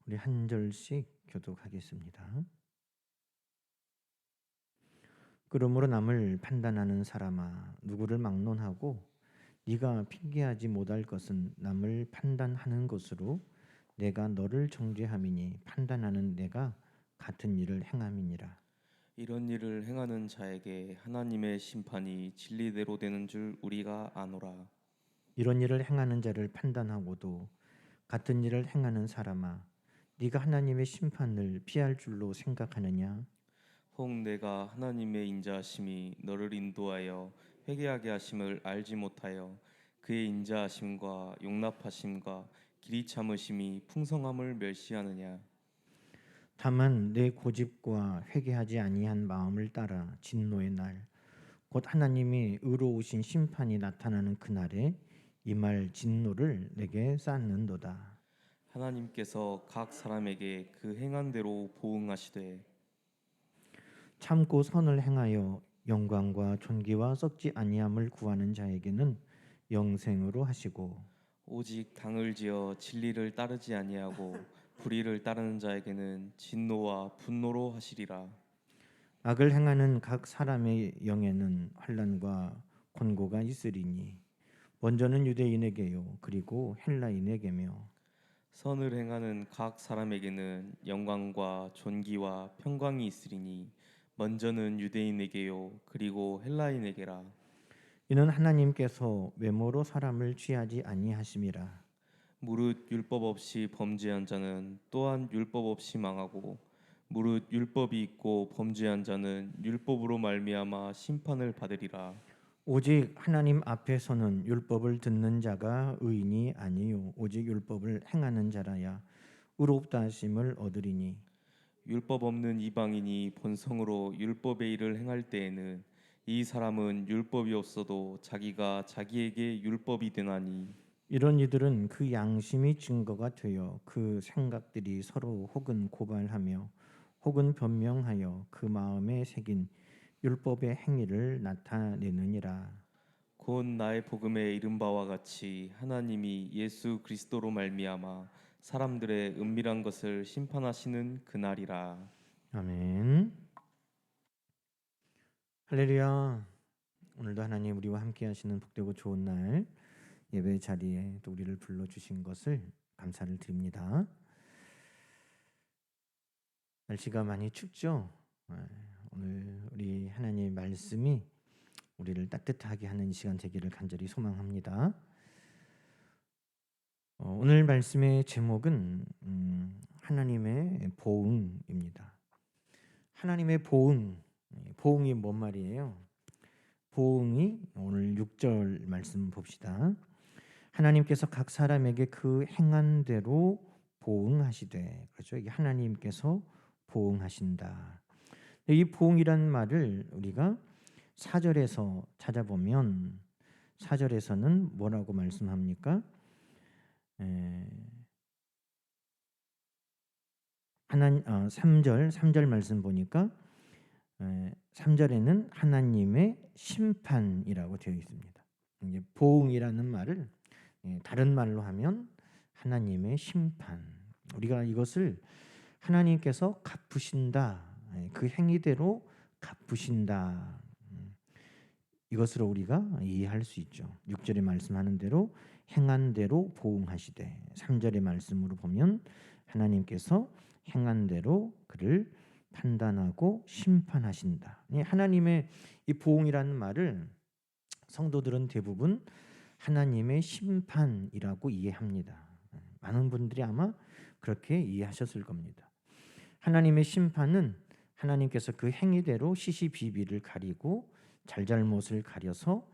우리 한 절씩 교독하겠습니다. 그러므로 남을 판단하는 사람아, 누구를 막론하고 네가 핑계하지 못할 것은 남을 판단하는 것으로 내가 너를 정죄함이니 판단하는 내가 같은 일을 행함이니라. 이런 일을 행하는 자에게 하나님의 심판이 진리대로 되는 줄 우리가 아노라. 이런 일을 행하는 자를 판단하고도 같은 일을 행하는 사람아, 네가 하나님의 심판을 피할 줄로 생각하느냐? 혹 내가 하나님의 인자하심이 너를 인도하여 회개하게 하심을 알지 못하여 그의 인자하심과 용납하심과 길이 참으심이 풍성함을 멸시하느냐. 다만 내 고집과 회개하지 아니한 마음을 따라 진노의 날, 곧 하나님이 의로우신 심판이 나타나는 그날에 임할 진노를 내게 쌓는도다. 하나님께서 각 사람에게 그 행한 대로 보응하시되 참고 선을 행하여 영광과 존귀와 썩지 아니함을 구하는 자에게는 영생으로 하시고, 오직 당을 지어 진리를 따르지 아니하고 불의를 따르는 자에게는 진노와 분노로 하시리라. 악을 행하는 각 사람의 영에는 환난과 곤고가 있으리니 먼저는 유대인에게요 그리고 헬라인에게며 선을 행하는 각 사람에게는 영광과 존귀와 평강이 있으리니 먼저는 유대인에게요 그리고 헬라인에게라. 이는 하나님께서 외모로 사람을 취하지 아니하심이라. 무릇 율법 없이 범죄한 자는 또한 율법 없이 망하고 무릇 율법이 있고 범죄한 자는 율법으로 말미암아 심판을 받으리라. 오직 하나님 앞에서는 율법을 듣는 자가 의인이 아니요 오직 율법을 행하는 자라야 의롭다 하심을 얻으리니. 율법 없는 이방인이 본성으로 율법의 일을 행할 때에는 이 사람은 율법이 없어도 자기가 자기에게 율법이 되나니 이런 이들은 그 양심이 증거가 되어 그 생각들이 서로 혹은 고발하며 혹은 변명하여 그 마음에 새긴 율법의 행위를 나타내느니라. 곧 나의 복음에 이른 바와 같이 하나님이 예수 그리스도로 말미암아 사람들의 은밀한 것을 심판하시는 그날이라. 아멘. 할렐루야. 오늘도 하나님 우리와 함께 하시는 복되고 좋은 날 예배 자리에 또 우리를 불러주신 것을 감사를 드립니다. 날씨가 많이 춥죠? 오늘 우리 하나님의 말씀이 우리를 따뜻하게 하는 이 시간 되기를 간절히 소망합니다. 오늘 말씀의 제목은 하나님의 보응입니다. 하나님의 보응, 보응이 뭔 말이에요? 보응이 오늘 6절 말씀 봅시다. 하나님께서 각 사람에게 그 행한 대로 보응하시되, 그렇죠? 이게 하나님께서 보응하신다. 이 보응이라는 말을 우리가 4절에서 찾아보면 4절에서는 뭐라고 말씀합니까? 하나님 3절 말씀 보니까 3절에는 하나님의 심판이라고 되어 있습니다. 이제 보응이라는 말을 다른 말로 하면 하나님의 심판. 우리가 이것을 하나님께서 갚으신다. 그 행위대로 갚으신다. 이것으로 우리가 이해할 수 있죠. 6절에 말씀하는 대로 행한 대로 보응하시되 3절의 말씀으로 보면 하나님께서 행한 대로 그를 판단하고 심판하신다. 하나님의 이 보응이라는 말을 성도들은 대부분 하나님의 심판이라고 이해합니다. 많은 분들이 아마 그렇게 이해하셨을 겁니다. 하나님의 심판은 하나님께서 그 행위대로 시시비비를 가리고 잘잘못을 가려서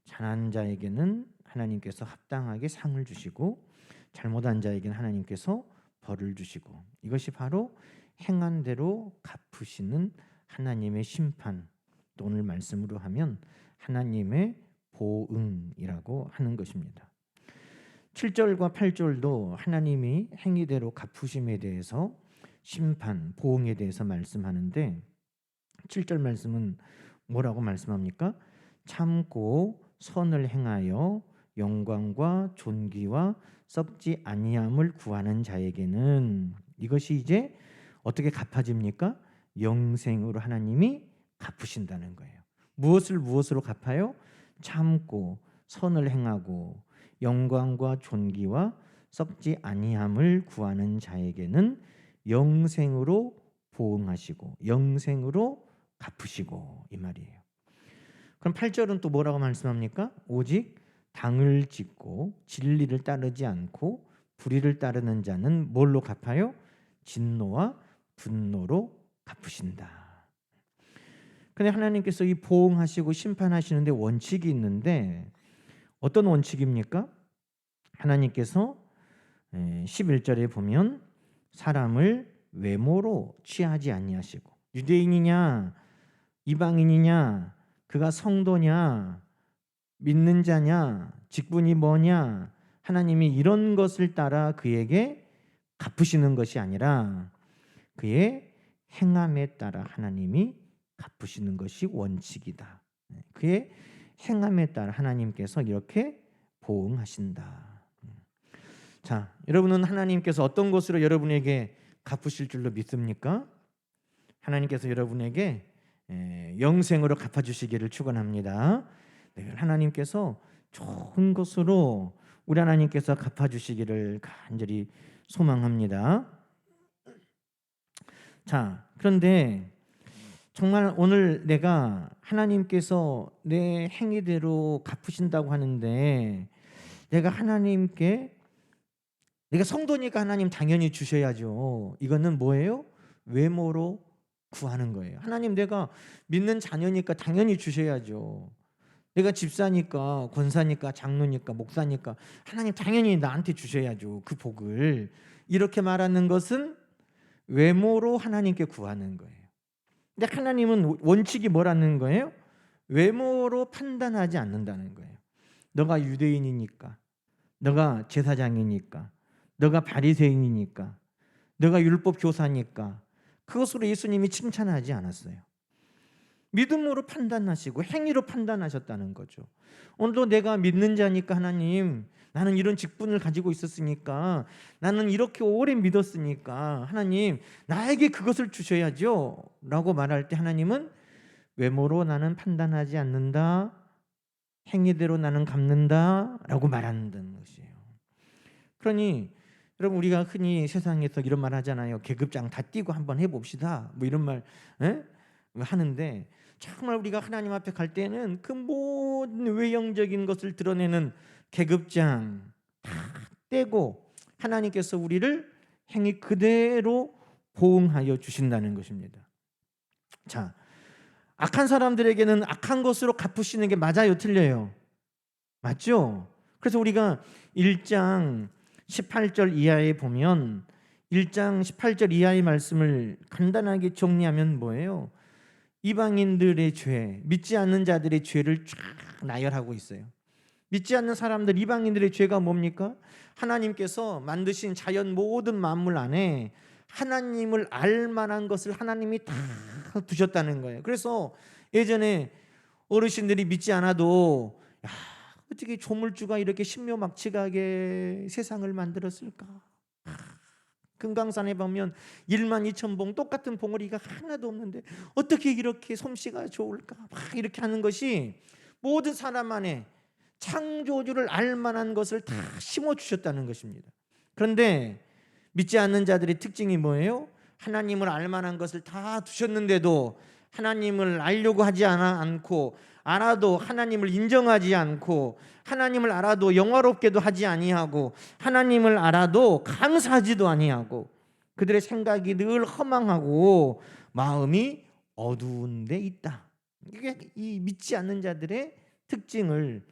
잘한 자에게는 하나님께서 합당하게 상을 주시고 잘못한 자에게는 하나님께서 벌을 주시고, 이것이 바로 행한 대로 갚으시는 하나님의 심판, 또 오늘 말씀으로 하면 하나님의 보응이라고 하는 것입니다. 7절과 8절도 하나님이 행위대로 갚으심에 대해서 심판, 보응에 대해서 말씀하는데 7절 말씀은 뭐라고 말씀합니까? 참고 선을 행하여 영광과 존귀와 썩지 아니함을 구하는 자에게는, 이것이 이제 어떻게 갚아집니까? 영생으로 하나님이 갚으신다는 거예요. 무엇으로 갚아요? 참고 선을 행하고 영광과 존귀와 썩지 아니함을 구하는 자에게는 영생으로 보응하시고 영생으로 갚으시고, 이 말이에요. 그럼 8절은 또 뭐라고 말씀합니까? 오직 당을 짓고 진리를 따르지 않고 불의를 따르는 자는 뭘로 갚아요? 진노와 분노로 갚으신다. 근데 하나님께서 이 보응하시고 심판하시는데 원칙이 있는데 어떤 원칙입니까? 하나님께서 11절에 보면 사람을 외모로 취하지 아니하시고, 유대인이냐 이방인이냐 그가 성도냐 믿는 자냐 직분이 뭐냐, 하나님이 이런 것을 따라 그에게 갚으시는 것이 아니라 그의 행함에 따라 하나님이 갚으시는 것이 원칙이다. 그의 행함에 따라 하나님께서 이렇게 보응하신다. 자, 여러분은 하나님께서 어떤 것으로 여러분에게 갚으실 줄로 믿습니까? 하나님께서 여러분에게 영생으로 갚아주시기를 축원합니다. 네, 하나님께서 좋은 것으로 우리 하나님께서 갚아주시기를 간절히 소망합니다. 자, 그런데 정말 오늘 내가 하나님께서 내 행위대로 갚으신다고 하는데 내가 하나님께, 내가 성도니까 하나님 당연히 주셔야죠. 이거는 뭐예요? 외모로 구하는 거예요. 하나님, 내가 믿는 자녀니까 당연히 주셔야죠. 내가 집사니까, 권사니까, 장로니까, 목사니까 하나님 당연히 나한테 주셔야죠. 그 복을. 이렇게 말하는 것은 외모로 하나님께 구하는 거예요. 근데 하나님은 원칙이 뭐라는 거예요? 외모로 판단하지 않는다는 거예요. 너가 유대인이니까, 너가 제사장이니까, 너가 바리새인이니까, 너가 율법 교사니까 그것으로 예수님이 칭찬하지 않았어요. 믿음으로 판단하시고 행위로 판단하셨다는 거죠. 오늘도 내가 믿는 자니까 하나님, 나는 이런 직분을 가지고 있었으니까, 나는 이렇게 오래 믿었으니까 하나님 나에게 그것을 주셔야죠 라고 말할 때 하나님은 외모로 나는 판단하지 않는다, 행위대로 나는 갚는다 라고 말한다는 것이에요. 그러니 여러분, 우리가 흔히 세상에서 이런 말 하잖아요. 계급장 다 띄고 한번 해봅시다, 뭐 이런 말 하는데, 정말 우리가 하나님 앞에 갈 때는 그 모든 외형적인 것을 드러내는 계급장 다 떼고 하나님께서 우리를 행위 그대로 보응하여 주신다는 것입니다. 자, 악한 사람들에게는 악한 것으로 갚으시는 게 맞아요, 틀려요? 맞죠? 그래서 우리가 1장 18절 이하에 보면 1장 18절 이하의 말씀을 간단하게 정리하면 뭐예요? 이방인들의 죄, 믿지 않는 자들의 죄를 쫙 나열하고 있어요. 믿지 않는 사람들, 이방인들의 죄가 뭡니까? 하나님께서 만드신 자연 모든 만물 안에 하나님을 알 만한 것을 하나님이 다 두셨다는 거예요. 그래서 예전에 어르신들이 믿지 않아도, 야, 어떻게 조물주가 이렇게 신묘막측하게 세상을 만들었을까? 금강산에 보면 12,000봉 똑같은 봉우리가 하나도 없는데 어떻게 이렇게 솜씨가 좋을까? 막 이렇게 하는 것이 모든 사람 안에 창조주를 알만한 것을 다 심어주셨다는 것입니다. 그런데 믿지 않는 자들의 특징이 뭐예요? 하나님을 알만한 것을 다 두셨는데도 하나님을 알려고 하지 않고, 알아도 하나님을 인정하지 않고, 하나님을 알아도 영화롭게도 하지 아니하고, 하나님을 알아도 감사하지도 아니하고, 그들의 생각이 늘 허망하고 마음이 어두운 데 있다. 이게 이 믿지 않는 자들의 특징을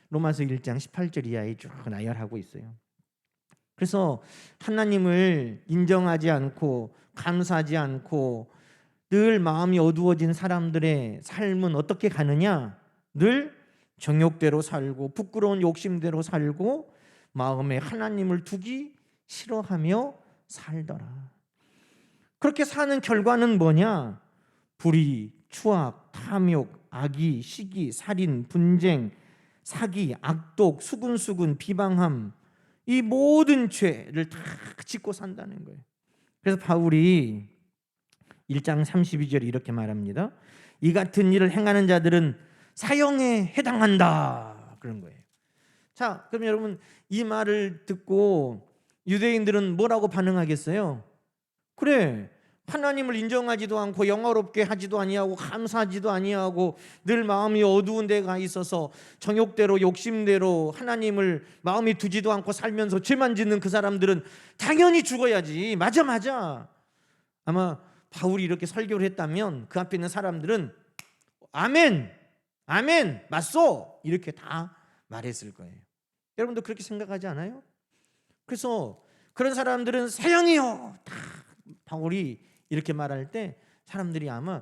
로마서 1장 18절 이하에 쭉 나열하고 있어요. 그래서 하나님을 인정하지 않고 감사하지 않고 늘 마음이 어두워진 사람들의 삶은 어떻게 가느냐? 늘 정욕대로 살고 부끄러운 욕심대로 살고 마음에 하나님을 두기 싫어하며 살더라. 그렇게 사는 결과는 뭐냐? 불의, 추악, 탐욕, 악의, 시기, 살인, 분쟁, 사기, 악독, 수군수군, 비방함, 이 모든 죄를 다 짓고 산다는 거예요. 그래서 바울이 1장 32절에 이렇게 말합니다. 이 같은 일을 행하는 자들은 사형에 해당한다, 그런 거예요. 자, 그럼 여러분, 이 말을 듣고 유대인들은 뭐라고 반응하겠어요? 그래, 하나님을 인정하지도 않고 영화롭게 하지도 아니하고 감사하지도 아니하고 늘 마음이 어두운 데가 있어서 정욕대로 욕심대로 하나님을 마음에 두지도 않고 살면서 죄만 짓는 그 사람들은 당연히 죽어야지. 맞아. 아마 바울이 이렇게 설교를 했다면 그 앞에 있는 사람들은 아멘 맞소, 이렇게 다 말했을 거예요. 여러분도 그렇게 생각하지 않아요? 그래서 그런 사람들은 사형이요, 다 바울이 이렇게 말할 때 사람들이 아마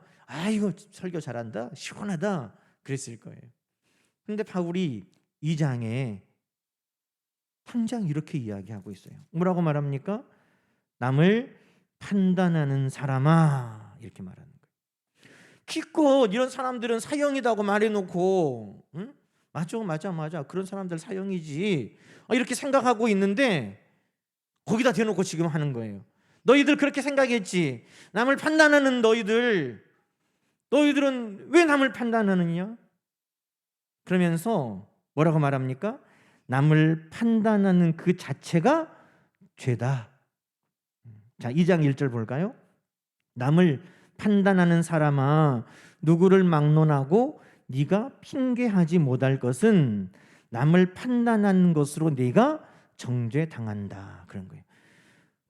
이거 설교 잘한다, 시원하다, 그랬을 거예요. 그런데 바울이 2장에 당장 이렇게 이야기하고 있어요. 뭐라고 말합니까? 남을 판단하는 사람아, 이렇게 말하는 거예요. 기껏 이런 사람들은 사형이라고 말해놓고 응? 맞아 그런 사람들 사형이지, 이렇게 생각하고 있는데 거기다 대놓고 지금 하는 거예요. 너희들 그렇게 생각했지. 남을 판단하는 너희들은 왜 남을 판단하느냐? 그러면서 뭐라고 말합니까? 남을 판단하는 그 자체가 죄다. 자, 2장 1절 볼까요? 남을 판단하는 사람아, 누구를 막론하고 네가 핑계하지 못할 것은 남을 판단하는 것으로 네가 정죄당한다, 그런 거예요.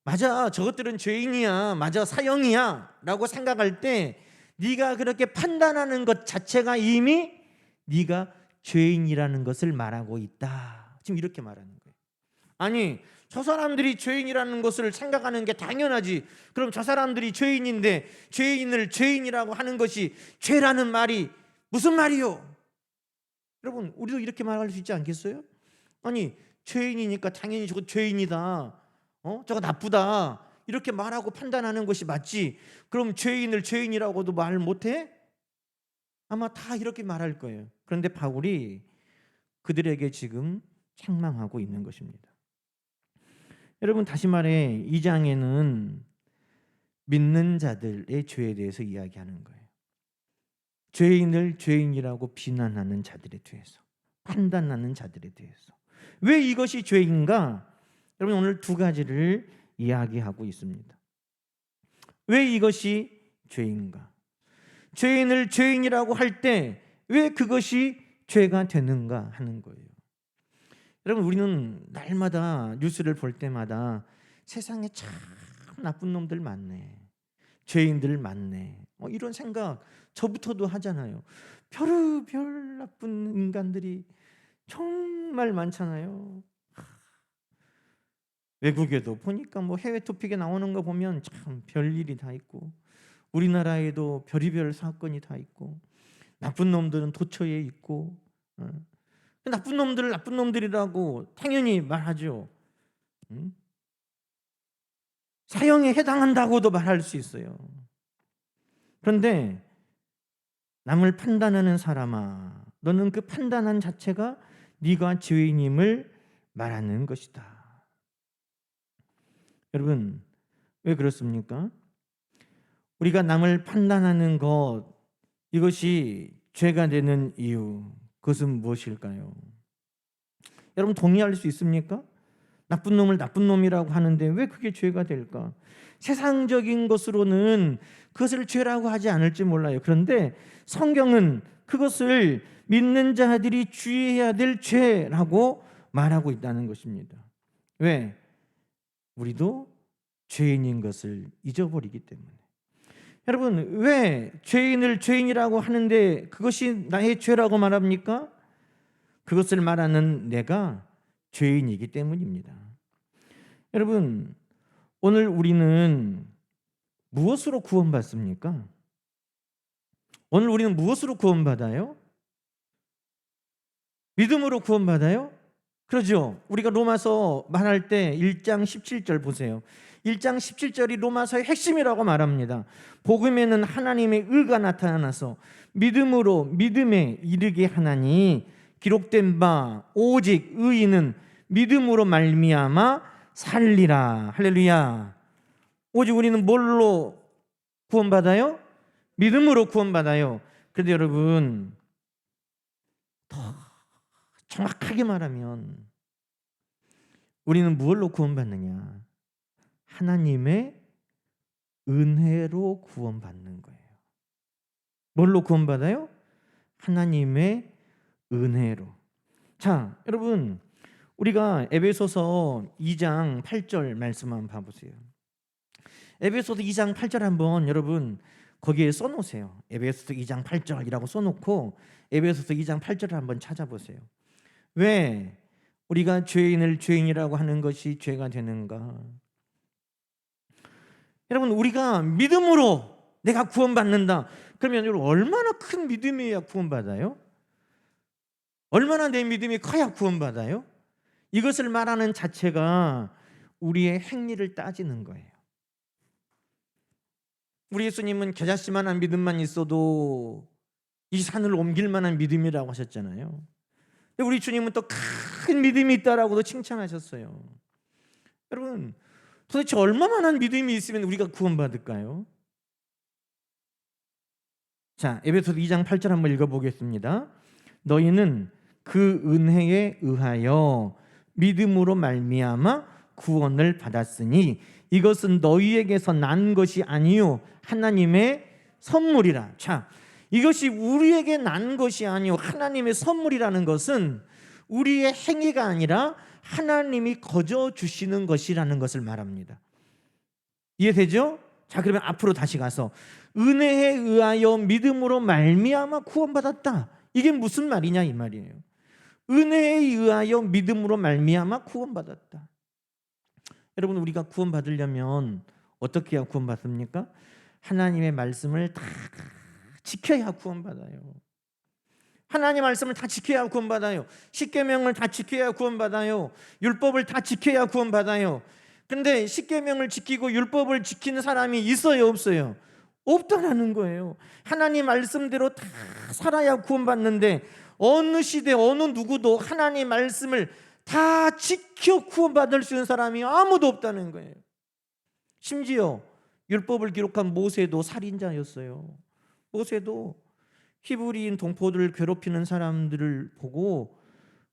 맞아, 저것들은 죄인이야, 맞아, 사형이야 라고 생각할 때 네가 그렇게 판단하는 것 자체가 이미 네가 죄인이라는 것을 말하고 있다, 지금 이렇게 말하는 거예요. 아니, 저 사람들이 죄인이라는 것을 생각하는 게 당연하지. 그럼 저 사람들이 죄인인데 죄인을 죄인이라고 하는 것이 죄라는 말이 무슨 말이요? 여러분, 우리도 이렇게 말할 수 있지 않겠어요? 아니, 죄인이니까 당연히 저거 죄인이다, 저거 나쁘다, 이렇게 말하고 판단하는 것이 맞지. 그럼 죄인을 죄인이라고도 말 못해? 아마 다 이렇게 말할 거예요. 그런데 바울이 그들에게 지금 책망하고 있는 것입니다. 여러분, 다시 말해 2장에는 믿는 자들의 죄에 대해서 이야기하는 거예요. 죄인을 죄인이라고 비난하는 자들에 대해서, 판단하는 자들에 대해서. 왜 이것이 죄인가? 여러분, 오늘 두 가지를 이야기하고 있습니다. 왜 이것이 죄인가? 죄인을 죄인이라고 할 때 왜 그것이 죄가 되는가 하는 거예요. 여러분, 우리는 날마다 뉴스를 볼 때마다 세상에 참 나쁜 놈들 많네, 죄인들 많네, 이런 생각 저부터도 하잖아요. 별의별 나쁜 인간들이 정말 많잖아요. 외국에도 보니까 해외 토픽에 나오는 거 보면 참 별일이 다 있고, 우리나라에도 별의별 사건이 다 있고, 나쁜 놈들은 도처에 있고, 나쁜 놈들을 나쁜 놈들이라고 당연히 말하죠. 사형에 해당한다고도 말할 수 있어요. 그런데 남을 판단하는 사람아, 너는 그 판단한 자체가 네가 죄인임을 말하는 것이다. 여러분, 왜 그렇습니까? 우리가 남을 판단하는 것, 이것이 죄가 되는 이유, 그것은 무엇일까요? 여러분, 동의할 수 있습니까? 나쁜 놈을 나쁜 놈이라고 하는데 왜 그게 죄가 될까? 세상적인 것으로는 그것을 죄라고 하지 않을지 몰라요. 그런데 성경은 그것을 믿는 자들이 주의해야 될 죄라고 말하고 있다는 것입니다. 왜? 우리도 죄인인 것을 잊어버리기 때문에. 여러분, 왜 죄인을 죄인이라고 하는데 그것이 나의 죄라고 말합니까? 그것을 말하는 내가 죄인이기 때문입니다. 여러분, 오늘 우리는 무엇으로 구원받습니까? 오늘 우리는 무엇으로 구원받아요? 믿음으로 구원받아요? 그러죠. 우리가 로마서 말할 때 1장 17절 보세요. 1장 17절이 로마서의 핵심이라고 말합니다. 복음에는 하나님의 의가 나타나서 믿음으로 믿음에 이르게 하나니 기록된 바 오직 의인은 믿음으로 말미암아 살리라. 할렐루야. 오직 우리는 뭘로 구원받아요? 믿음으로 구원받아요. 그런데 여러분, 더 정확하게 말하면 우리는 무엇로 구원받느냐? 하나님의 은혜로 구원받는 거예요. 뭘로 구원받아요? 하나님의 은혜로. 자, 여러분, 우리가 에베소서 2장 8절 말씀 한번 봐보세요. 에베소서 2장 8절 한번 여러분 거기에 써놓으세요. 에베소서 2장 8절이라고 써놓고 에베소서 2장 8절을 한번 찾아보세요. 왜 우리가 죄인을 죄인이라고 하는 것이 죄가 되는가? 여러분, 우리가 믿음으로 내가 구원받는다. 그러면 여러분 얼마나 큰 믿음이어야 구원받아요? 얼마나 내 믿음이 커야 구원받아요? 이것을 말하는 자체가 우리의 행위를 따지는 거예요. 우리 예수님은 겨자씨만한 믿음만 있어도 이 산을 옮길 만한 믿음이라고 하셨잖아요. 우리 주님은 또 큰 믿음이 있다라고도 칭찬하셨어요. 여러분, 도대체 얼마만한 믿음이 있으면 우리가 구원받을까요? 자, 에베소서 2장 8절 한번 읽어보겠습니다. 너희는 그 은혜에 의하여 믿음으로 말미암아 구원을 받았으니 이것은 너희에게서 난 것이 아니요 하나님의 선물이라. 자, 이것이 우리에게 난 것이 아니요 하나님의 선물이라는 것은 우리의 행위가 아니라 하나님이 거저 주시는 것이라는 것을 말합니다. 이해되죠? 자, 그러면 앞으로 다시 가서 은혜에 의하여 믿음으로 말미암아 구원받았다. 이게 무슨 말이냐 이 말이에요. 은혜에 의하여 믿음으로 말미암아 구원받았다. 여러분, 우리가 구원받으려면 어떻게 해야 구원받습니까? 하나님의 말씀을 다 지켜야 구원받아요. 하나님의 말씀을 다 지켜야 구원받아요. 십계명을 다 지켜야 구원받아요. 율법을 다 지켜야 구원받아요. 근데 십계명을 지키고 율법을 지키는 사람이 있어요, 없어요? 없다라는 거예요. 하나님 말씀대로 다 살아야 구원받는데 어느 시대 어느 누구도 하나님 말씀을 다 지켜 구원받을 수 있는 사람이 아무도 없다는 거예요. 심지어 율법을 기록한 모세도 살인자였어요. 모세도 히브리인 동포들을 괴롭히는 사람들을 보고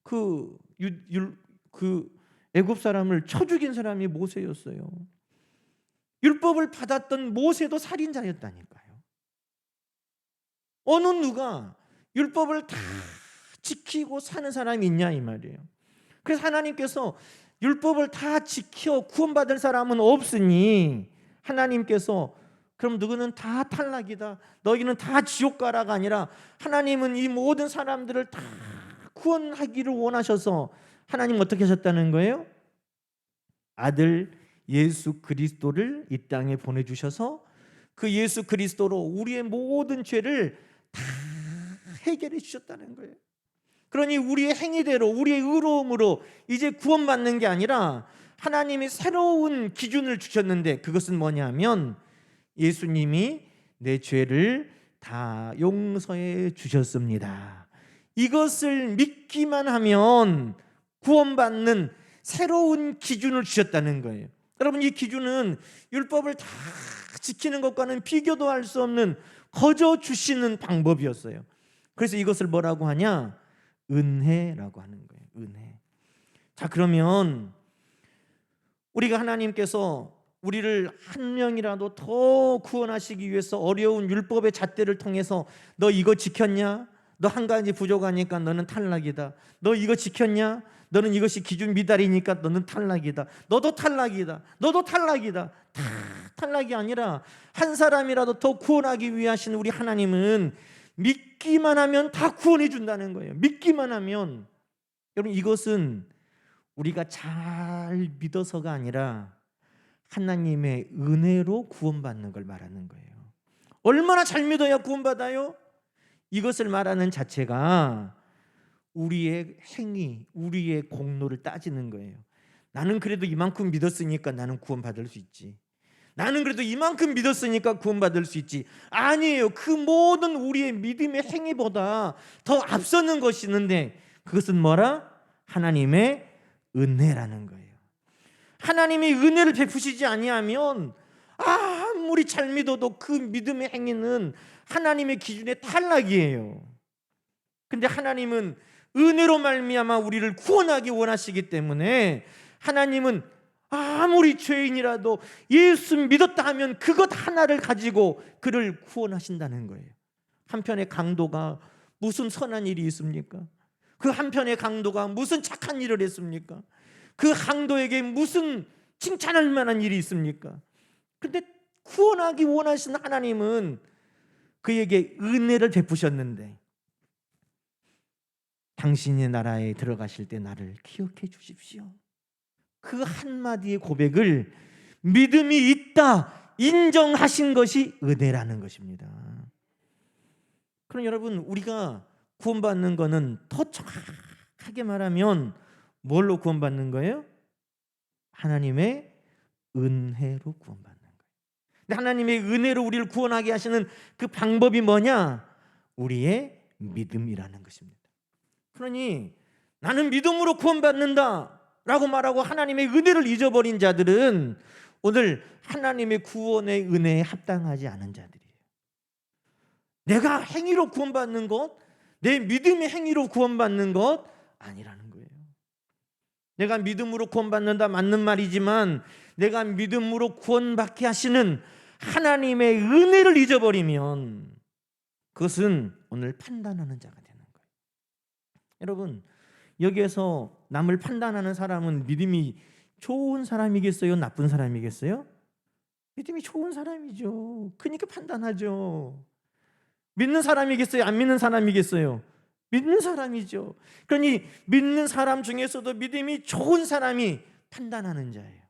그 애굽 사람을 쳐 죽인 사람이 모세였어요. 율법을 받았던 모세도 살인자였다니까요. 어느 누가 율법을 다 지키고 사는 사람이 있냐 이 말이에요. 그래서 하나님께서 율법을 다 지켜 구원받을 사람은 없으니 하나님께서 그럼 누구는 다 탈락이다, 너희는 다 지옥 가라가 아니라 하나님은 이 모든 사람들을 다 구원하기를 원하셔서 하나님 어떻게 하셨다는 거예요? 아들 예수 그리스도를 이 땅에 보내주셔서 그 예수 그리스도로 우리의 모든 죄를 다 해결해 주셨다는 거예요. 그러니 우리의 행위대로 우리의 의로움으로 이제 구원받는 게 아니라 하나님이 새로운 기준을 주셨는데 그것은 뭐냐면 예수님이 내 죄를 다 용서해 주셨습니다. 이것을 믿기만 하면 구원받는 새로운 기준을 주셨다는 거예요. 여러분, 이 기준은 율법을 다 지키는 것과는 비교도 할 수 없는 거저 주시는 방법이었어요. 그래서 이것을 뭐라고 하냐? 은혜라고 하는 거예요. 은혜. 자, 그러면 우리가 하나님께서 우리를 한 명이라도 더 구원하시기 위해서 어려운 율법의 잣대를 통해서 너 이거 지켰냐? 너 한 가지 부족하니까 너는 탈락이다. 너 이거 지켰냐? 너는 이것이 기준 미달이니까 너는 탈락이다. 너도 탈락이다. 너도 탈락이다. 다 탈락이 아니라 한 사람이라도 더 구원하기 위해 하신 우리 하나님은 믿기만 하면 다 구원해 준다는 거예요. 믿기만 하면. 여러분, 이것은 우리가 잘 믿어서가 아니라 하나님의 은혜로 구원받는 걸 말하는 거예요. 얼마나 잘 믿어야 구원받아요? 이것을 말하는 자체가 우리의 행위, 우리의 공로를 따지는 거예요. 나는 그래도 이만큼 믿었으니까 나는 구원받을 수 있지. 나는 그래도 이만큼 믿었으니까 구원받을 수 있지. 아니에요. 그 모든 우리의 믿음의 행위보다 더 앞서는 것이 있는데 그것은 뭐라? 하나님의 은혜라는 거예요. 하나님이 은혜를 베푸시지 아니하면 아무리 잘 믿어도 그 믿음의 행위는 하나님의 기준에 탈락이에요. 근데 하나님은 은혜로 말미암아 우리를 구원하기 원하시기 때문에 하나님은 아무리 죄인이라도 예수 믿었다 하면 그것 하나를 가지고 그를 구원하신다는 거예요. 한편의 강도가 무슨 선한 일이 있습니까? 그 한편의 강도가 무슨 착한 일을 했습니까? 그 강도에게 무슨 칭찬할 만한 일이 있습니까? 근데 구원하기 원하신 하나님은 그에게 은혜를 베푸셨는데, 당신의 나라에 들어가실 때 나를 기억해 주십시오. 그 한마디의 고백을 믿음이 있다 인정하신 것이 은혜라는 것입니다. 그럼 여러분, 우리가 구원받는 것은 더 정확하게 말하면 뭘로 구원받는 거예요? 하나님의 은혜로 구원받는 거예요. 근데 하나님의 은혜로 우리를 구원하게 하시는 그 방법이 뭐냐? 우리의 믿음이라는 것입니다. 그러니 나는 믿음으로 구원받는다 라고 말하고 하나님의 은혜를 잊어버린 자들은 오늘 하나님의 구원의 은혜에 합당하지 않은 자들이에요. 내가 행위로 구원받는 것, 내 믿음의 행위로 구원받는 것 아니라는 거예요. 내가 믿음으로 구원받는다 맞는 말이지만 내가 믿음으로 구원받게 하시는 하나님의 은혜를 잊어버리면 그것은 오늘 판단하는 자가 되는 거예요. 여러분, 여기에서 남을 판단하는 사람은 믿음이 좋은 사람이겠어요? 나쁜 사람이겠어요? 믿음이 좋은 사람이죠. 그러니까 판단하죠. 믿는 사람이겠어요? 안 믿는 사람이겠어요? 믿는 사람이죠. 그러니 믿는 사람 중에서도 믿음이 좋은 사람이 판단하는 자예요.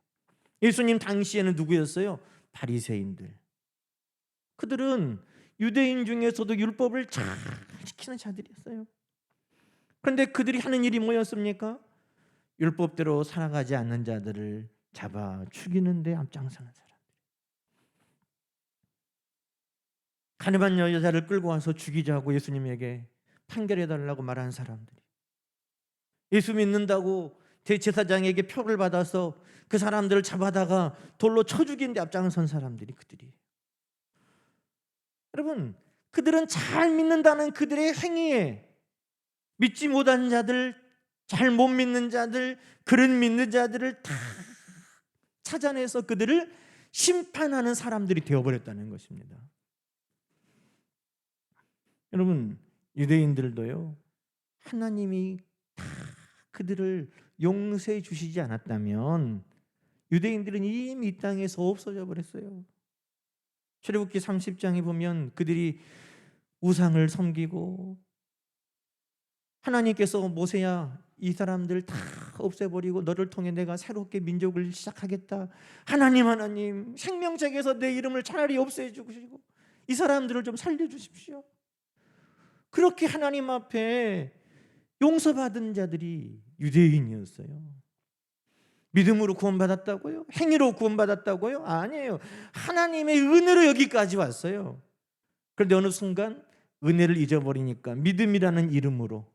예수님 당시에는 누구였어요? 바리새인들. 그들은 유대인 중에서도 율법을 잘 지키는 자들이었어요. 그런데 그들이 하는 일이 뭐였습니까? 율법대로 살아가지 않는 자들을 잡아 죽이는 데 앞장서는 사람. 가늠한 여자를 끌고 와서 죽이자고 예수님에게 판결해달라고 말한 사람들이, 예수 믿는다고 대제사장에게 표를 받아서 그 사람들을 잡아다가 돌로 쳐 죽이는 데 앞장선 사람들이 그들이에요. 여러분, 그들은 잘 믿는다는 그들의 행위에 믿지 못한 자들, 잘 못 믿는 자들, 그릇 믿는 자들을 다 찾아내서 그들을 심판하는 사람들이 되어버렸다는 것입니다. 여러분, 유대인들도요, 하나님이 다 그들을 용서해 주시지 않았다면 유대인들은 이미 이 땅에서 없어져 버렸어요. 출애굽기 30장에 보면 그들이 우상을 섬기고, 하나님께서 모세야 이 사람들 다 없애버리고 너를 통해 내가 새롭게 민족을 시작하겠다. 하나님 생명책에서 내 이름을 차라리 없애주시고 이 사람들을 좀 살려주십시오. 그렇게 하나님 앞에 용서받은 자들이 유대인이었어요. 믿음으로 구원받았다고요? 행위로 구원받았다고요? 아니에요. 하나님의 은혜로 여기까지 왔어요. 그런데 어느 순간 은혜를 잊어버리니까 믿음이라는 이름으로,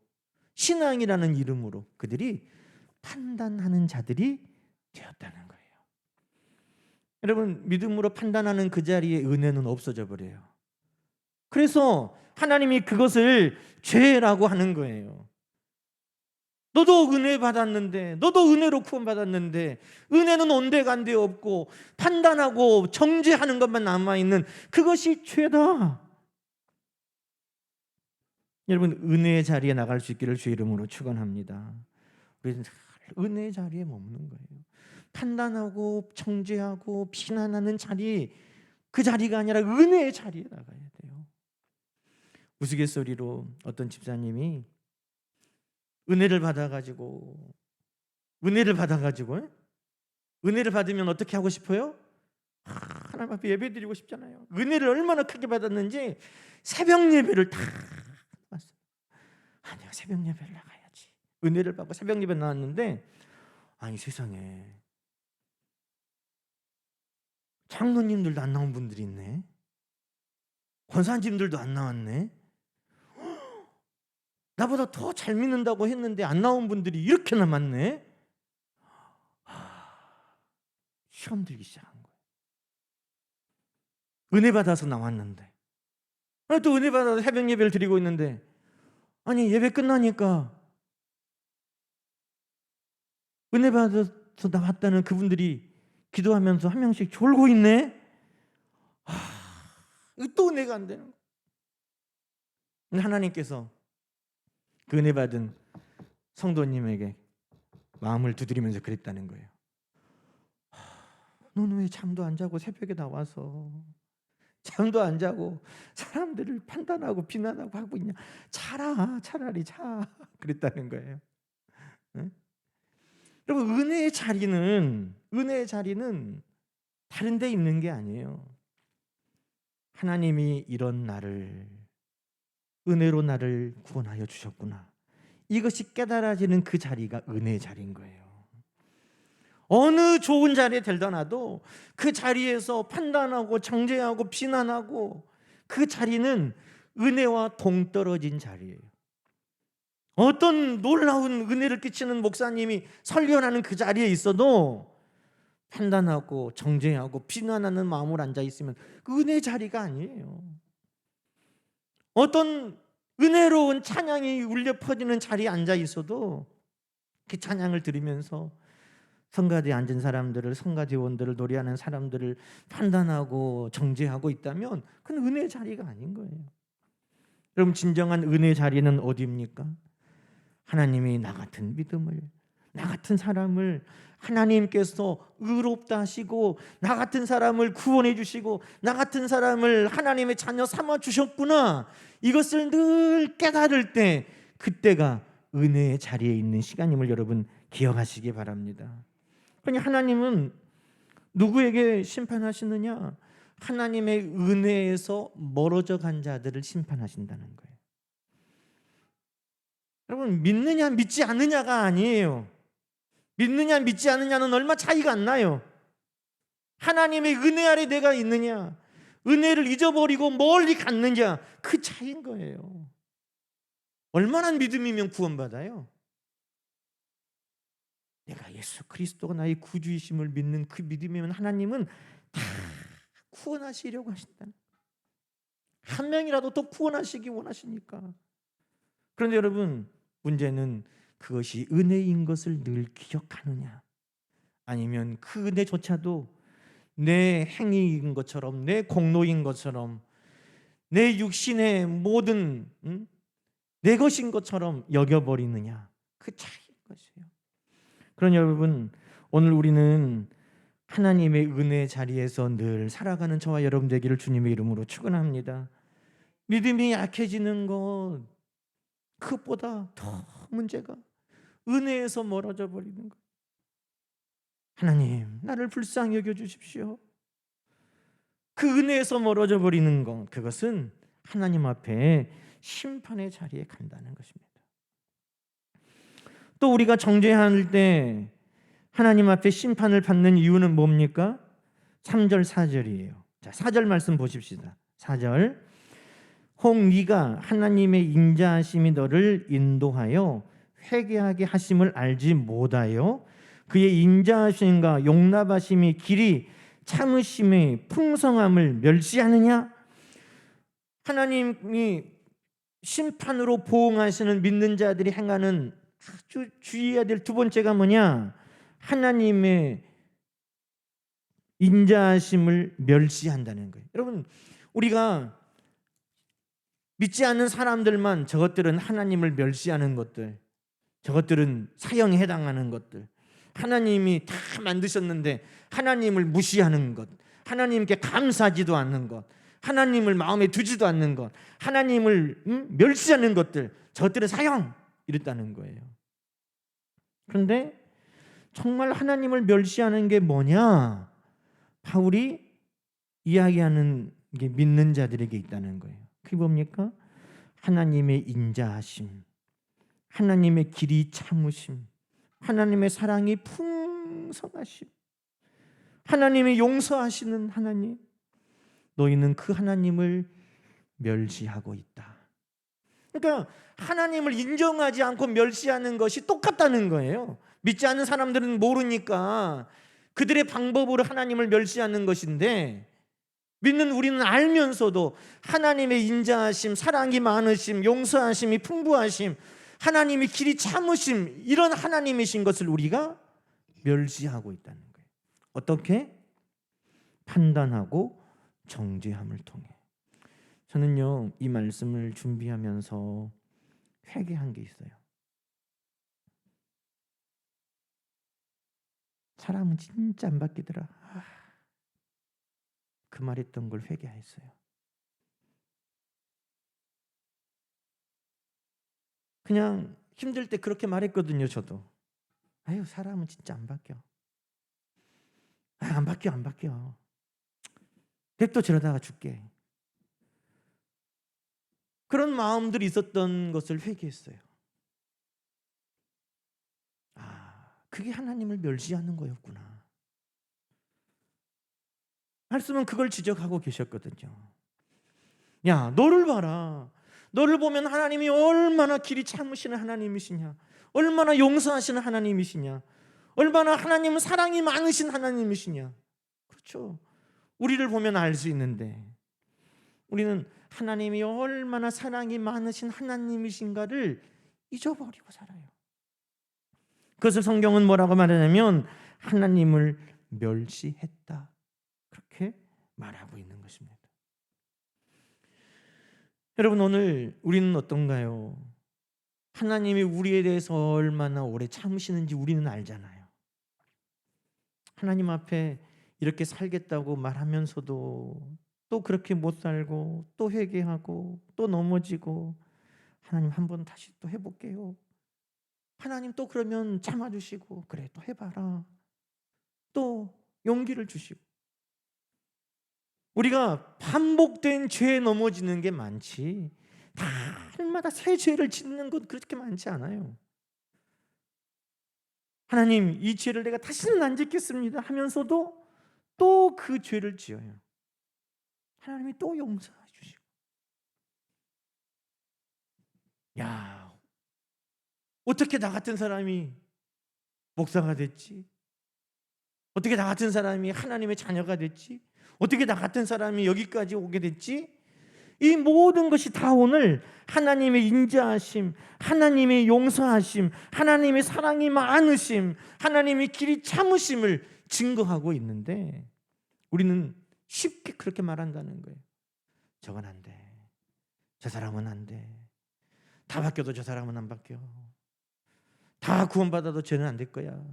신앙이라는 이름으로 그들이 판단하는 자들이 되었다는 거예요. 여러분, 믿음으로 판단하는 그 자리에 은혜는 없어져 버려요. 그래서 하나님이 그것을 죄라고 하는 거예요. 너도 은혜 받았는데, 너도 은혜로 구원받았는데 은혜는 온데간데 없고 판단하고 정죄하는 것만 남아있는 그것이 죄다. 여러분, 은혜의 자리에 나갈 수 있기를 주의 이름으로 축원합니다. 우리는 은혜의 자리에 머무는 거예요. 판단하고 정죄하고 비난하는 자리, 그 자리가 아니라 은혜의 자리에 나가야 돼요. 우스갯소리로 어떤 집사님이 은혜를 받아가지고 은혜를 받으면 어떻게 하고 싶어요? 하나님 앞에 예배 드리고 싶잖아요. 은혜를 얼마나 크게 받았는지 새벽 예배를 다 왔어요. 내가 새벽 예배를 나가야지. 은혜를 받고 새벽 예배 나왔는데, 아니 세상에 장로님들도 안 나온 분들이 있네. 권사님들도 안 나왔네. 나보다 더 잘 믿는다고 했는데 안 나온 분들이 이렇게나 많네. 시험 들기 시작한 거예요. 은혜 받아서 나왔는데, 또 은혜 받아서 새벽 예배를 드리고 있는데, 아니 예배 끝나니까 은혜 받아서 나왔다는 그분들이 기도하면서 한 명씩 졸고 있네. 또 은혜가 안 되는 거예요. 하나님께서 그 은혜 받은 성도님에게 마음을 두드리면서 그랬다는 거예요. 너는 왜 잠도 안 자고 새벽에 나와서 잠도 안 자고 사람들을 판단하고 비난하고 하고 있냐? 자라, 차라리 자. 그랬다는 거예요. 네? 여러분, 은혜의 자리는 다른 데 있는 게 아니에요. 하나님이 이런 나를, 은혜로 나를 구원하여 주셨구나, 이것이 깨달아지는 그 자리가 은혜의 자리인 거예요. 어느 좋은 자리에 들더라도 그 자리에서 판단하고 정죄하고 비난하고, 그 자리는 은혜와 동떨어진 자리예요. 어떤 놀라운 은혜를 끼치는 목사님이 설교하는 그 자리에 있어도 판단하고 정죄하고 비난하는 마음으로 앉아 있으면 그 은혜의 자리가 아니에요. 어떤 은혜로운 찬양이 울려 퍼지는 자리에 앉아 있어도 그 찬양을 들으면서 성가대에 앉은 사람들을, 성가대원들을, 노래하는 사람들을 판단하고 정죄하고 있다면 그건 은혜의 자리가 아닌 거예요. 여러분, 진정한 은혜의 자리는 어디입니까? 하나님이 나 같은 믿음을, 나 같은 사람을 하나님께서 의롭다 하시고, 나 같은 사람을 구원해 주시고, 나 같은 사람을 하나님의 자녀 삼아 주셨구나, 이것을 늘 깨달을 때, 그때가 은혜의 자리에 있는 시간임을 여러분 기억하시기 바랍니다. 그러니 하나님은 누구에게 심판하시느냐? 하나님의 은혜에서 멀어져 간 자들을 심판하신다는 거예요. 여러분, 믿느냐 믿지 않느냐가 아니에요. 믿느냐 믿지 않느냐는 얼마 차이가 안 나요. 하나님의 은혜 아래 내가 있느냐, 은혜를 잊어버리고 멀리 갔느냐, 그 차이인 거예요. 얼마나 믿음이면 구원받아요? 내가 예수 그리스도가 나의 구주이심을 믿는 그 믿음이면 하나님은 다 구원하시려고 하신다. 한 명이라도 더 구원하시기 원하시니까. 그런데 여러분, 문제는 그것이 은혜인 것을 늘 기억하느냐, 아니면 그 은혜조차도 내 행위인 것처럼, 내 공로인 것처럼, 내 육신의 모든 내 것인 것처럼 여겨버리느냐, 그 차이인 것이에요. 그러니 여러분, 오늘 우리는 하나님의 은혜 자리에서 늘 살아가는 저와 여러분 되기를 주님의 이름으로 축원합니다. 믿음이 약해지는 것, 그것보다 더 문제가 은혜에서 멀어져 버리는 것. 하나님, 나를 불쌍히 여겨 주십시오. 그 은혜에서 멀어져 버리는 것, 그것은 하나님 앞에 심판의 자리에 간다는 것입니다. 또 우리가 정죄할 때 하나님 앞에 심판을 받는 이유는 뭡니까? 3절 4절이에요. 자, 4절 말씀 보십시다. 4절. 혹 네가 하나님의 인자하심이 너를 인도하여 회개하게 하심을 알지 못하여 그의 인자하심과 용납하심이 길이 참으심의 풍성함을 멸시하느냐? 하나님이 심판으로 보응하시는 믿는 자들이 행하는 아주 주의해야 될 두 번째가 뭐냐? 하나님의 인자하심을 멸시한다는 거예요. 여러분, 우리가 믿지 않는 사람들만 저것들은 하나님을 멸시하는 것들, 저것들은 사형에 해당하는 것들, 하나님이 다 만드셨는데 하나님을 무시하는 것, 하나님께 감사하지도 않는 것, 하나님을 마음에 두지도 않는 것, 하나님을 멸시하는 것들, 저것들은 사형, 이랬다는 거예요. 그런데 정말 하나님을 멸시하는 게 뭐냐? 바울이 이야기하는 게 믿는 자들에게 있다는 거예요. 그게 뭡니까? 하나님의 인자하심, 하나님의 길이 참으심, 하나님의 사랑이 풍성하심, 하나님의 용서하시는 하나님, 너희는 그 하나님을 멸시하고 있다. 그러니까 하나님을 인정하지 않고 멸시하는 것이 똑같다는 거예요. 믿지 않는 사람들은 모르니까 그들의 방법으로 하나님을 멸시하는 것인데, 믿는 우리는 알면서도 하나님의 인자하심, 사랑이 많으심, 용서하심이 풍부하심, 하나님이 길이 참으심, 이런 하나님이신 것을 우리가 멸시하고 있다는 거예요. 어떻게? 판단하고 정죄함을 통해. 저는요, 이 말씀을 준비하면서 회개한 게 있어요. 사람은 진짜 안 바뀌더라. 그 말했던 걸 회개했어요. 그냥 힘들 때 그렇게 말했거든요. 저도. 아유, 사람은 진짜 안 바뀌어. 안 바뀌어. 또 저러다가 죽게. 그런 마음들이 있었던 것을 회개했어요. 그게 하나님을 멸시하는 거였구나. 말씀은 그걸 지적하고 계셨거든요. 야, 너를 봐라. 너를 보면 하나님이 얼마나 길이 참으시는 하나님이시냐, 얼마나 용서하시는 하나님이시냐, 얼마나 하나님은 사랑이 많으신 하나님이시냐. 그렇죠. 우리를 보면 알 수 있는데 우리는 하나님이 얼마나 사랑이 많으신 하나님이신가를 잊어버리고 살아요. 그것을 성경은 뭐라고 말하냐면 하나님을 멸시했다, 그렇게 말하고 있는 것입니다. 여러분, 오늘 우리는 어떤가요? 하나님이 우리에 대해서 얼마나 오래 참으시는지 우리는 알잖아요. 하나님 앞에 이렇게 살겠다고 말하면서도 또 그렇게 못 살고 또 회개하고 또 넘어지고, 하나님 한번 다시 또 해볼게요. 하나님 또 그러면 참아주시고, 그래 또 해봐라, 또 용기를 주시고. 우리가 반복된 죄에 넘어지는 게 많지, 날마다 새 죄를 짓는 것 그렇게 많지 않아요. 하나님, 이 죄를 내가 다시는 안 짓겠습니다 하면서도 또 그 죄를 지어요. 하나님이 또 용서해 주시고. 야, 어떻게 나 같은 사람이 목사가 됐지? 어떻게 나 같은 사람이 하나님의 자녀가 됐지? 어떻게 나 같은 사람이 여기까지 오게 됐지? 이 모든 것이 다 오늘 하나님의 인자하심, 하나님의 용서하심, 하나님의 사랑이 많으심, 하나님의 길이 참으심을 증거하고 있는데, 우리는 쉽게 그렇게 말한다는 거예요. 저건 안 돼, 저 사람은 안 돼, 다 바뀌어도 저 사람은 안 바뀌어, 다 구원받아도 쟤는 안 될 거야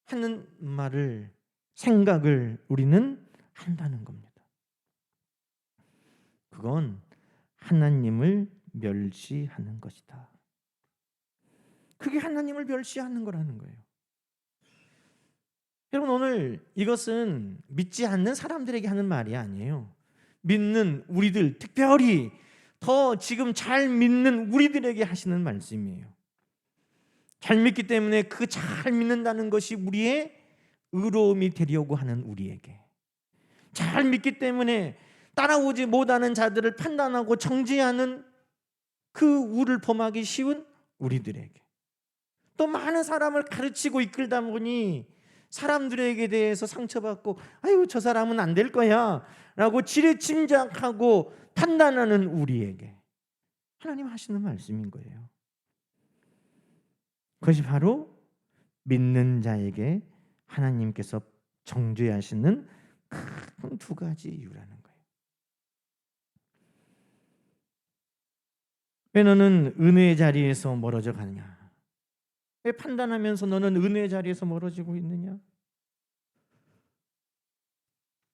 하는 말을, 생각을 우리는 한다는 겁니다. 그건 하나님을 멸시하는 것이다. 그게 하나님을 멸시하는 거라는 거예요. 여러분, 오늘 이것은 믿지 않는 사람들에게 하는 말이 아니에요. 믿는 우리들, 특별히 더 지금 잘 믿는 우리들에게 하시는 말씀이에요. 잘 믿기 때문에 그 잘 믿는다는 것이 우리의 의로움이 되려고 하는 우리에게, 잘 믿기 때문에 따라오지 못하는 자들을 판단하고 정죄하는 그 우를 범하기 쉬운 우리들에게, 또 많은 사람을 가르치고 이끌다 보니 사람들에게 대해서 상처받고, 아유 저 사람은 안 될 거야 라고 지레짐작하고 판단하는 우리에게 하나님 하시는 말씀인 거예요. 그것이 바로 믿는 자에게 하나님께서 정죄하시는 큰 두 가지 이유라는 거예요. 왜 너는 은혜의 자리에서 멀어져 가느냐? 왜 판단하면서 너는 은혜의 자리에서 멀어지고 있느냐?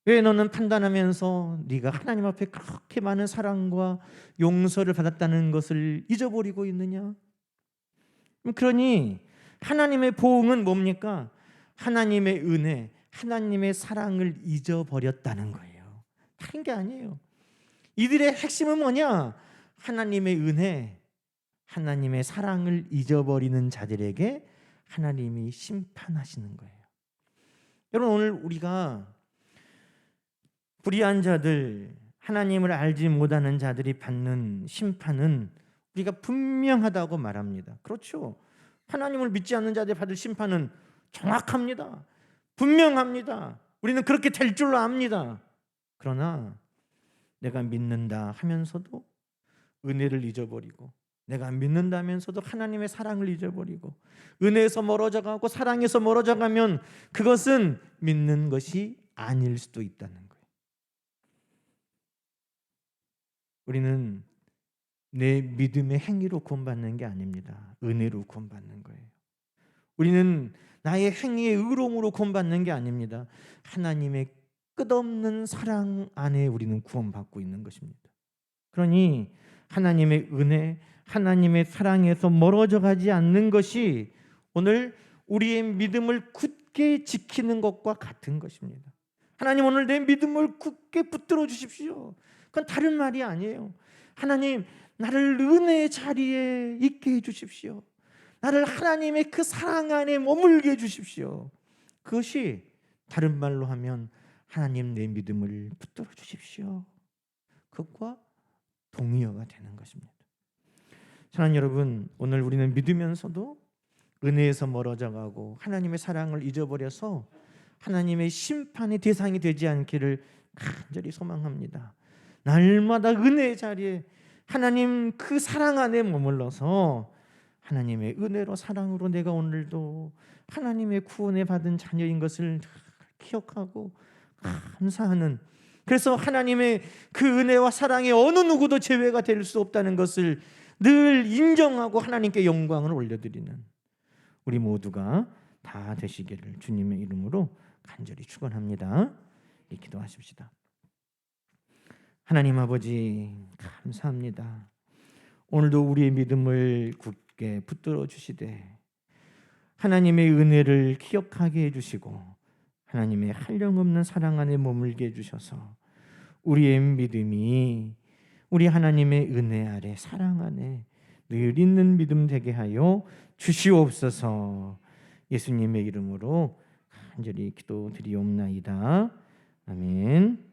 왜 너는 판단하면서 네가 하나님 앞에 그렇게 많은 사랑과 용서를 받았다는 것을 잊어버리고 있느냐? 그러니 하나님의 보응은 뭡니까? 하나님의 은혜, 하나님의 사랑을 잊어버렸다는 거예요. 다른 게 아니에요. 이들의 핵심은 뭐냐? 하나님의 은혜, 하나님의 사랑을 잊어버리는 자들에게 하나님이 심판하시는 거예요. 여러분, 오늘 우리가 불의한 자들, 하나님을 알지 못하는 자들이 받는 심판은 우리가 분명하다고 말합니다. 그렇죠. 하나님을 믿지 않는 자들이 받을 심판은 정확합니다. 분명합니다. 우리는 그렇게 될 줄로 압니다. 그러나 내가 믿는다 하면서도 은혜를 잊어버리고, 내가 믿는다면서도 하나님의 사랑을 잊어버리고, 은혜에서 멀어져 가고 사랑에서 멀어져 가면 그것은 믿는 것이 아닐 수도 있다는 거예요. 우리는 내 믿음의 행위로 구원받는 게 아닙니다. 은혜로 구원받는 거예요. 우리는 나의 행위의 의로움으로 구원받는 게 아닙니다. 하나님의 끝없는 사랑 안에 우리는 구원받고 있는 것입니다. 그러니 하나님의 은혜, 하나님의 사랑에서 멀어져 가지 않는 것이 오늘 우리의 믿음을 굳게 지키는 것과 같은 것입니다. 하나님, 오늘 내 믿음을 굳게 붙들어 주십시오. 그건 다른 말이 아니에요. 하나님, 나를 은혜의 자리에 있게 해 주십시오. 나를 하나님의 그 사랑 안에 머물게 해 주십시오. 그것이 다른 말로 하면 하나님, 내 믿음을 붙들어 주십시오. 그것과 동의어가 되는 것입니다. 사랑하는 여러분, 오늘 우리는 믿으면서도 은혜에서 멀어져 가고 하나님의 사랑을 잊어버려서 하나님의 심판의 대상이 되지 않기를 간절히 소망합니다. 날마다 은혜의 자리에 하나님 그 사랑 안에 머물러서 하나님의 은혜로 사랑으로 내가 오늘도 하나님의 구원에 받은 자녀인 것을 기억하고 감사하는, 그래서 하나님의 그 은혜와 사랑에 어느 누구도 제외가 될 수 없다는 것을 늘 인정하고 하나님께 영광을 올려드리는 우리 모두가 다 되시기를 주님의 이름으로 간절히 축원합니다. 기도하십시다. 하나님 아버지, 감사합니다. 오늘도 우리의 믿음을 굳게 붙들어 주시되 하나님의 은혜를 기억하게 해주시고 하나님의 한량없는 사랑 안에 머물게 해주셔서 우리의 믿음이 우리 하나님의 은혜 아래 사랑 안에 늘 있는 믿음 되게 하여 주시옵소서. 예수님의 이름으로 간절히 기도드리옵나이다. 아멘.